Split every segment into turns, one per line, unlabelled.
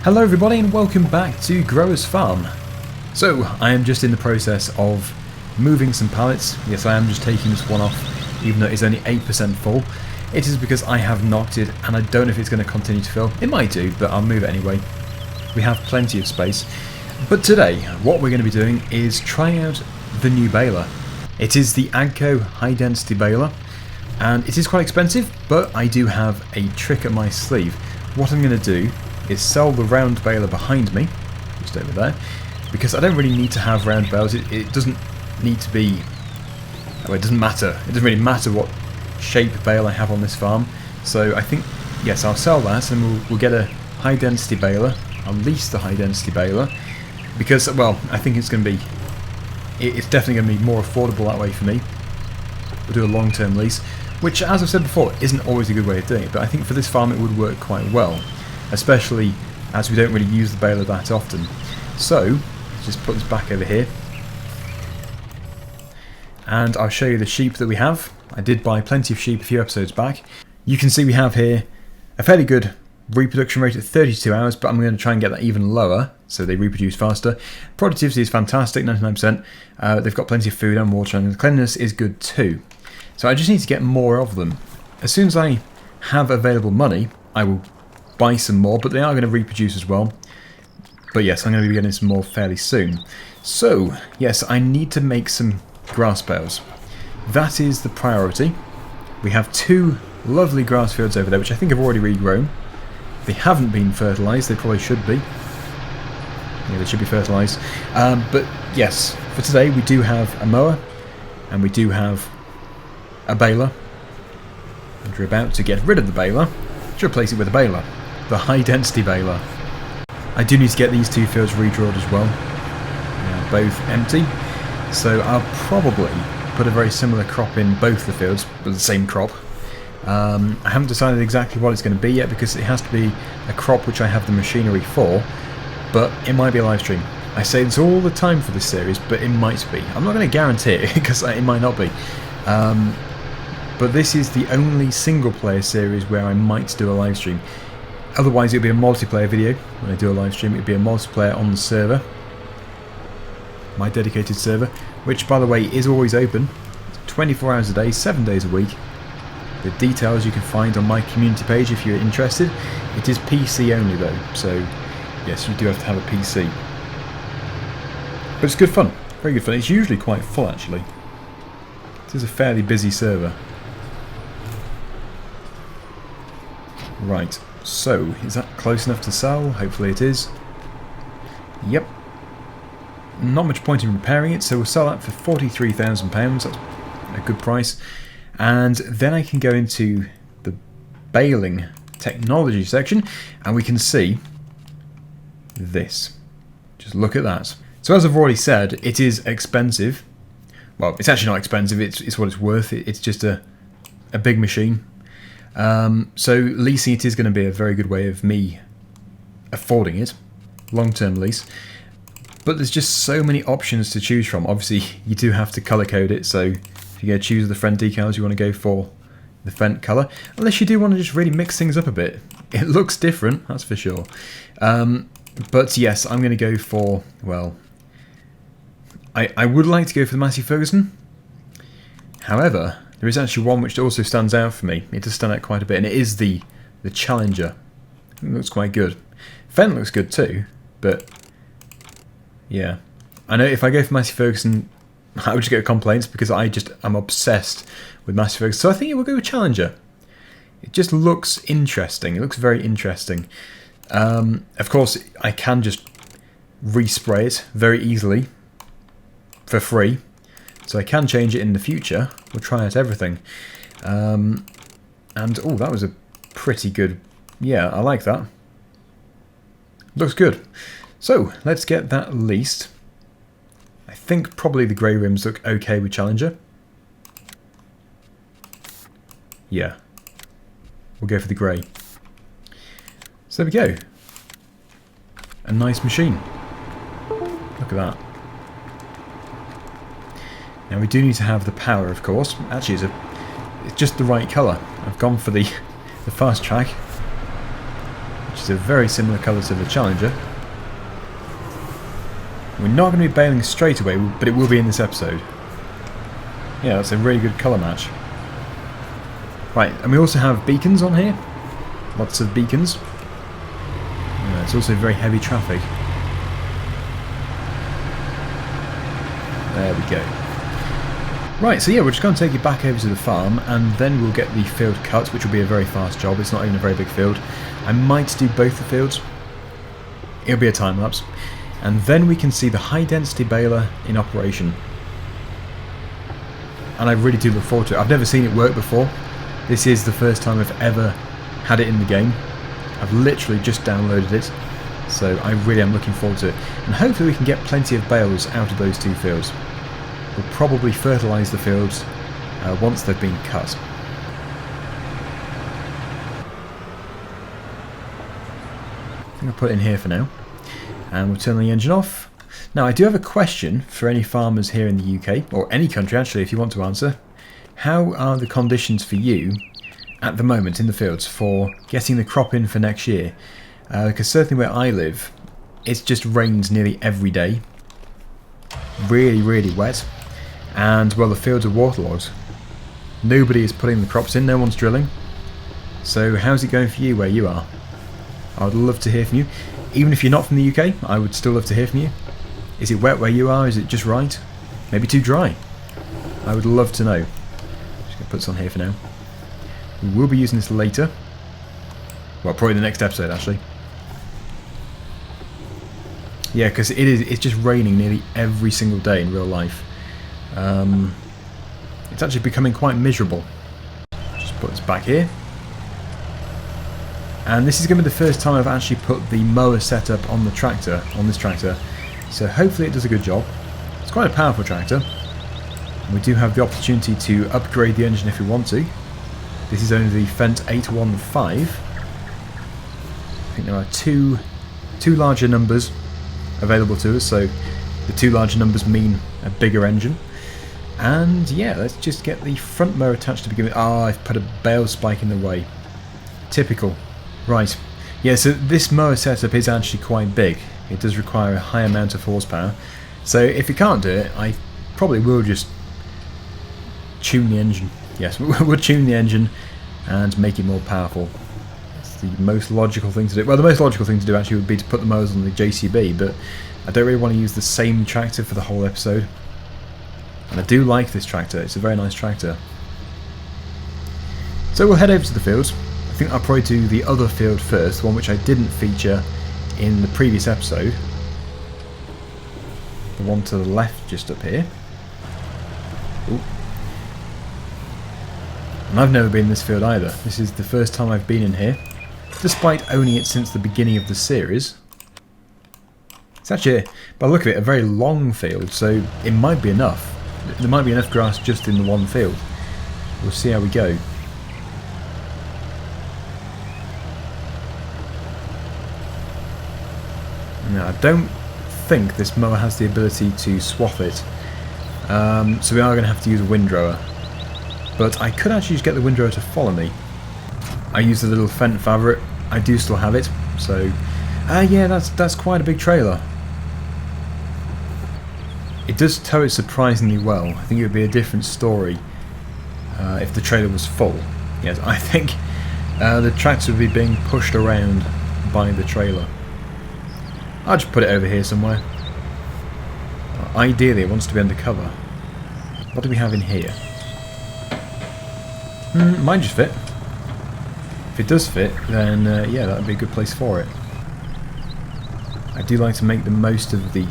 Hello everybody and welcome back to Growers Farm. So, I am just in the process of moving some pallets. Yes, I am just taking this one off, even though it's only 8% full. It is because I have knocked it and I don't know if it's going to continue to fill. It might do, but I'll move it anyway. We have plenty of space. But today, what we're going to be doing is trying out the new baler. It is the AGCO high density baler, and it is quite expensive, but I do have a trick up my sleeve. What I'm going to do is sell the round baler behind me, just over there, because I don't really need to have round balers. It doesn't need to be, well, it doesn't matter. It doesn't really matter what shape bale I have on this farm. So I think, yes, I'll sell that and we'll get a high density baler. I'll lease the high density baler because, well, I think it's going to be, it's definitely going to be more affordable that way for me. We'll do a long-term lease, which, as I've said before, isn't always a good way of doing it, but I think for this farm it would work quite well, especially as we don't really use the baler that often. So, let's just put this back over here, and I'll show you the sheep that we have. I did buy plenty of sheep a few episodes back. You can see we have here a fairly good reproduction rate at 32 hours, but I'm going to try and get that even lower so they reproduce faster. Productivity is fantastic, 99%. They've got plenty of food and water, and the cleanliness is good too. So I just need to get more of them. As soon as I have available money, I will buy some more, but they are going to reproduce as well. But yes, I'm going to be getting some more fairly soon. So, yes, I need to make some grass bales. That is the priority. We have two lovely grass fields over there, which I think have already regrown. They haven't been fertilised, they probably should be. Yeah, they should be fertilised. But yes, for today we do have a mower, and we do have a baler. And we're about to get rid of the baler to replace it with a baler. The high density baler. I do need to get these two fields redrawed as well. They are both empty. So I'll probably put a very similar crop in both the fields, but the same crop. I haven't decided exactly what it's going to be yet because it has to be a crop which I have the machinery for, but it might be a live stream. I say this all the time for this series, but it might be. I'm not going to guarantee it because it might not be. But this is the only single player series where I might do a live stream. Otherwise it'll be a multiplayer video. When I do a live stream, it'll be a multiplayer on the server, my dedicated server, which by the way is always open 24 hours a day, 7 days a week. The details you can find on my community page if you're interested. It is PC only though, so yes, you do have to have a PC. But it's good fun, very good fun. It's usually quite full actually. It is a fairly busy server. Right, so is that close enough to sell? Hopefully it is. Yep. Not much point in repairing it, so we'll sell that for £43,000. That's a good price. And then I can go into the baling technology section and we can see this. Just look at that. So as I've already said, it is expensive. Well, it's actually not expensive, it's what it's worth. It's just a big machine. So leasing it is going to be a very good way of me affording it. Long-term lease. But there's just so many options to choose from. Obviously, you do have to colour code it, so if you're going to choose the Fendt decals, you want to go for the Fendt colour. Unless you do want to just really mix things up a bit. It looks different, that's for sure. But yes, I'm going to go for, well, I would like to go for the Massey Ferguson. However, there is actually one which also stands out for me. It does stand out quite a bit, and it is the Challenger. It looks quite good. Fendt looks good too, but yeah. I know if I go for Massey Ferguson, I would just get complaints because I'm obsessed with Massey Ferguson. So I think we'll go with Challenger. It just looks interesting. It looks very interesting. Of course, I can just respray it very easily for free. So I can change it in the future. We'll try out everything. And, oh, that was a pretty good... Yeah, I like that. Looks good. So, let's get that leased. I think probably the grey rims look okay with Challenger. Yeah. We'll go for the grey. So there we go. A nice machine. Look at that. Now we do need to have the power, of course. Actually, it's just the right colour. I've gone for the fast track, which which is a very similar colour to the Challenger. We're not going to be baling straight away, but it will be in this episode. Yeah, that's a really good colour match. Right, and we also have beacons on here. Lots of beacons. It's also very heavy traffic. There we go. Right, so yeah, we're just going to take you back over to the farm, and then we'll get the field cut, which will be a very fast job. It's not even a very big field. I might do both the fields. It'll be a time lapse. And then we can see the high density baler in operation. And I really do look forward to it. I've never seen it work before. This is the first time I've ever had it in the game. I've literally just downloaded it. So I really am looking forward to it. And hopefully we can get plenty of bales out of those two fields. We'll probably fertilise the fields once they've been cut. I think I'll put it in here for now. And we'll turn the engine off. Now I do have a question for any farmers here in the UK, or any country actually if you want to answer. How are the conditions for you at the moment in the fields for getting the crop in for next year? Because certainly where I live, it just rains nearly every day. Really, really wet. And well, the fields are waterlogged. Nobody is putting the crops in, no one's drilling. So how's it going for you where you are? I would love to hear from you. Even if you're not from the UK, I would still love to hear from you. Is it wet where you are? Is it just right? Maybe too dry? I would love to know. Just going to put this on here for now. We will be using this later. Well, probably the next episode actually. Yeah, because it's just raining nearly every single day in real life. It's actually becoming quite miserable. Just put this back here. And this is going to be the first time I've actually put the mower setup on the tractor, on this tractor. So hopefully it does a good job. It's quite a powerful tractor. We do have the opportunity to upgrade the engine if we want to. This is only the Fendt 815. I think there are two larger numbers available to us, so the two larger numbers mean a bigger engine. And yeah, let's just get the front mower attached to begin with. Ah, I've put a bale spike in the way. Typical. Right. Yeah, so this mower setup is actually quite big. It does require a high amount of horsepower. So if we can't do it, I probably will just tune the engine. Yes, we'll tune the engine and make it more powerful. It's the most logical thing to do. Well, the most logical thing to do actually would be to put the mowers on the JCB, but I don't really want to use the same tractor for the whole episode. And I do like this tractor. It's a very nice tractor. So we'll head over to the fields. I think I'll probably do the other field first, the one which I didn't feature in the previous episode. The one to the left just up here. Ooh. And I've never been in this field either. This is the first time I've been in here, despite owning it since the beginning of the series. It's actually, by the look of it, a very long field, so it might be enough. There might be enough grass just in the one field. We'll see how we go. Now, I don't think this mower has the ability to swath it, so we are going to have to use a windrower. But I could actually just get the windrower to follow me. I used the little Fendt Favorite. I do still have it, so yeah, that's quite a big trailer. It does tow it surprisingly well. I think it would be a different story if the trailer was full. Yes, I think the tractor would be being pushed around by the trailer. I'll just put it over here somewhere. Ideally, it wants to be undercover. What do we have in here? Might just fit. If it does fit, then yeah, that would be a good place for it. I do like to make the most of the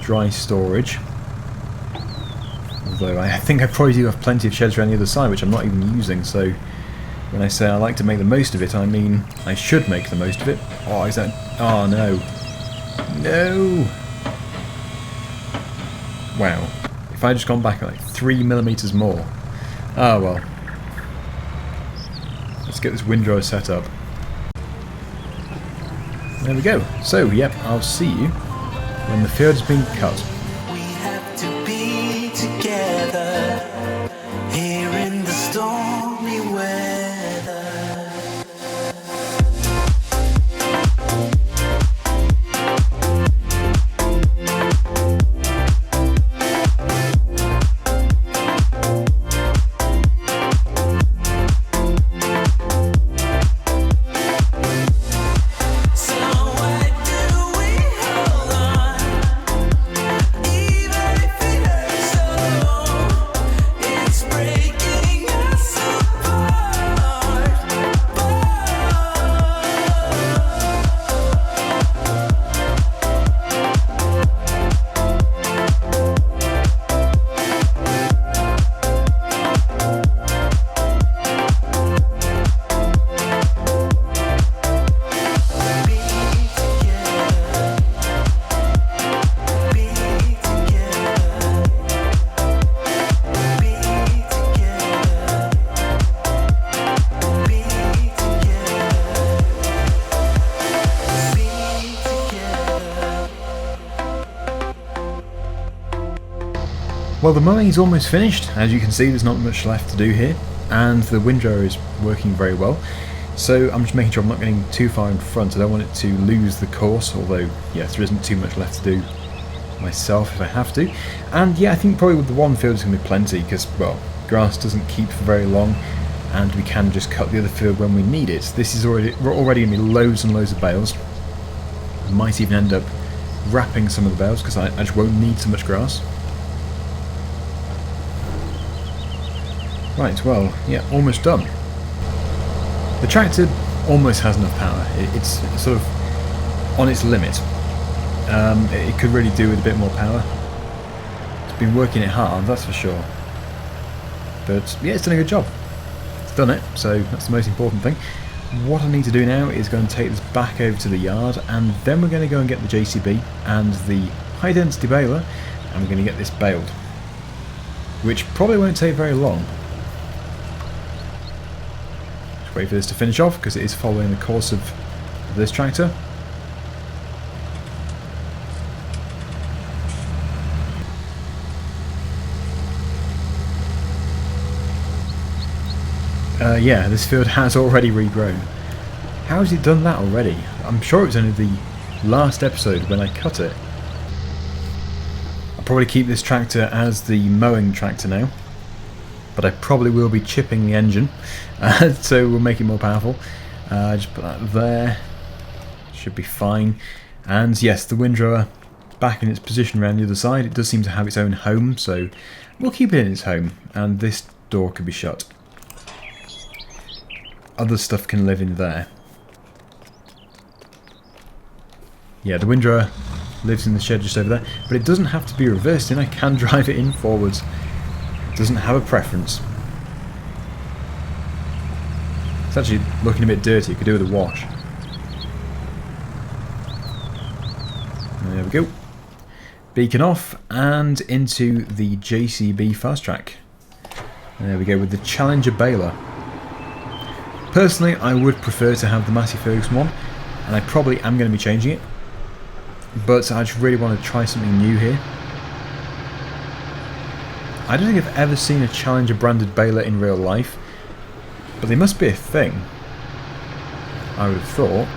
dry storage. Although I think I probably do have plenty of sheds around the other side, which I'm not even using, so when I say I like to make the most of it, I mean I should make the most of it. Oh, is that... Oh, no. No! Wow. If I just gone back like 3mm more. Ah, well. Let's get this windrow set up. There we go. So, yep, I'll see you when the field's been cut.
We have to be together here in the stormy weather.
Well, the mowing is almost finished. As you can see, there's not much left to do here, and the windrower is working very well. So I'm just making sure I'm not getting too far in front. I don't want it to lose the course, although yes, there isn't too much left to do myself if I have to. And yeah, I think probably with the one field is going to be plenty, because, well, grass doesn't keep for very long, and we can just cut the other field when we need it. This is already going to be loads and loads of bales. I might even end up wrapping some of the bales, because I just won't need so much grass. Right, well, yeah, almost done. The tractor almost has enough power. It's sort of on its limit. It could really do with a bit more power. It's been working it hard, that's for sure. But yeah, it's done a good job. It's done it, so that's the most important thing. What I need to do now is go and take this back over to the yard, and then we're going to go and get the JCB and the high density baler, and we're going to get this baled. Which probably won't take very long. Wait for this to finish off, because it is following the course of this tractor. Yeah, this field has already regrown. How has it done that already? I'm sure it was only the last episode when I cut it. I'll probably keep this tractor as the mowing tractor now, but I probably will be chipping the engine, so we'll make it more powerful. Just put that there, should be fine. And yes, the windrower back in its position around the other side. It does seem to have its own home, so we'll keep it in its home, and this door can be shut. Other stuff can live in there. Yeah, the windrower lives in the shed just over there, but it doesn't have to be reversed in. I can drive it in forwards. Doesn't have a preference. It's actually looking a bit dirty. It could do with a wash. There we go. Beacon off and into the JCB fast track. There we go with the Challenger baler. Personally, I would prefer to have the Massey Ferguson one, and I probably am going to be changing it. But I just really want to try something new here. I don't think I've ever seen a Challenger branded baler in real life, but they must be a thing. I would have thought.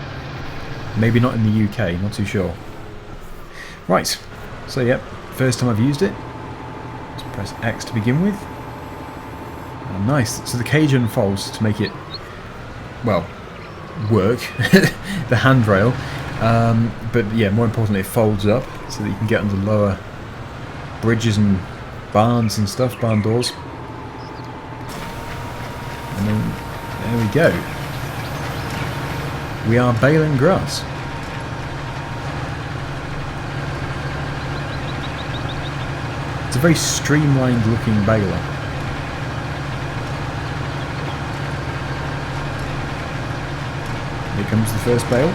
Maybe not in the UK, not too sure. Right, so yep, first time I've used it. Let's press X to begin with. Oh, nice, so the cage unfolds to make it, well, work, the handrail. But yeah, more importantly, it folds up so that you can get under lower bridges and barns and stuff, barn doors. And then there we go. We are baling grass. It's a very streamlined looking baler. Here comes the first bale.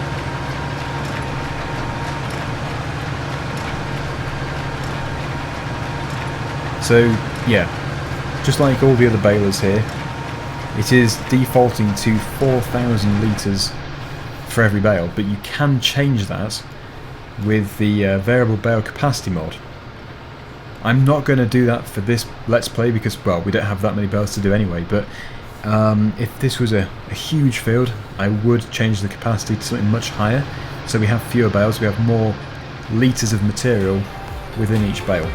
So yeah, just like all the other balers here, it is defaulting to 4,000 litres for every bale, but you can change that with the variable bale capacity mod. I'm not going to do that for this Let's Play because, well, we don't have that many bales to do anyway, but if this was a huge field, I would change the capacity to something much higher, so we have fewer bales, we have more litres of material within each bale.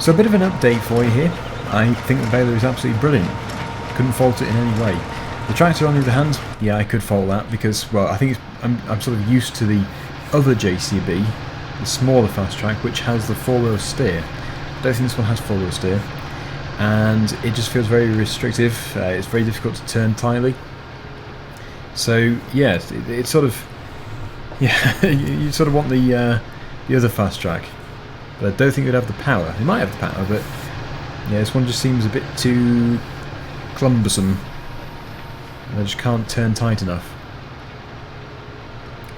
So a bit of an update for you here. I think the baler is absolutely brilliant. Couldn't fault it in any way. The tractor, on the other hand, yeah, I could fault that because, well, I think I'm sort of used to the other JCB, the smaller fast track, which has the 4-wheel steer. I don't think this one has 4-wheel steer, and it just feels very restrictive. It's very difficult to turn tightly. So yeah, it's sort of, yeah, you sort of want the other fast track, but I don't think it would have the power. It might have the power, but yeah, this one just seems a bit too cumbersome. I just can't turn tight enough.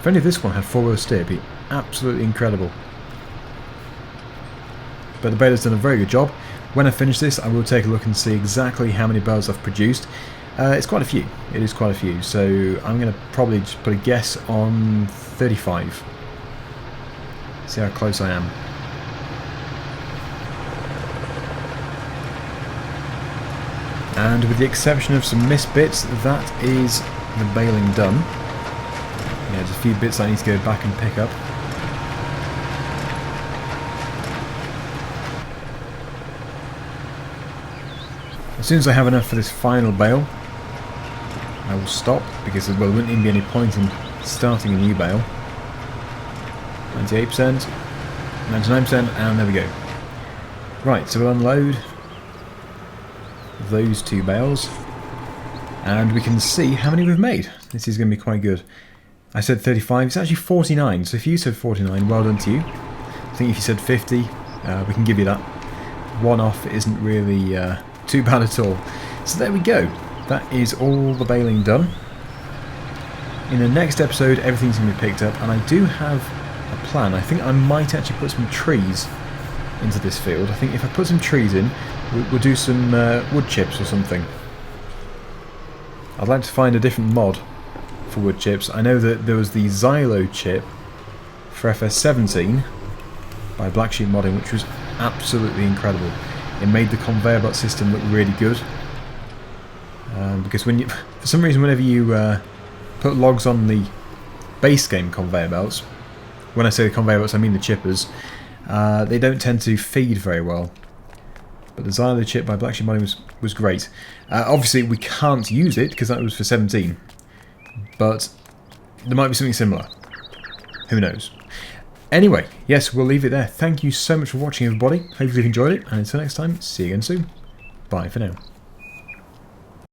If only this one had 4-wheel steer, it'd be absolutely incredible. But the baler's done a very good job. When I finish this, I will take a look and see exactly how many bales I've produced. It's quite a few. It is quite a few. So I'm going to probably just put a guess on 35. See how close I am. And with the exception of some missed bits, that is the baling done. Yeah, there's a few bits I need to go back and pick up. As soon as I have enough for this final bale, I will stop, because well, there wouldn't even be any point in starting a new bale. 98%, 99%, and there we go. Right, so we'll unload those 2 bales, and we can see how many we've made. This is going to be quite good. I said 35, it's actually 49, so if you said 49, well done to you. I think if you said 50, we can give you that. One off isn't really too bad at all. So there we go. That is all the baling done. In the next episode, everything's going to be picked up, and I do have a plan. I think I might actually put some trees into this field. I think if I put some trees in, we'll do some wood chips or something. I'd like to find a different mod for wood chips. I know that there was the Xylo chip for FS17 by Black Sheep Modding, which was absolutely incredible. It made the conveyor belt system look really good. Because when you, for some reason, whenever you put logs on the base game conveyor belts, when I say the conveyor belts, I mean the chippers, they don't tend to feed very well. But the Xylo chip by Black Sheep Modding was great. Obviously, we can't use it because that was for 17. But there might be something similar. Who knows? Anyway, yes, we'll leave it there. Thank you so much for watching, everybody. Hopefully you've enjoyed it. And until next time, see you again soon. Bye for now.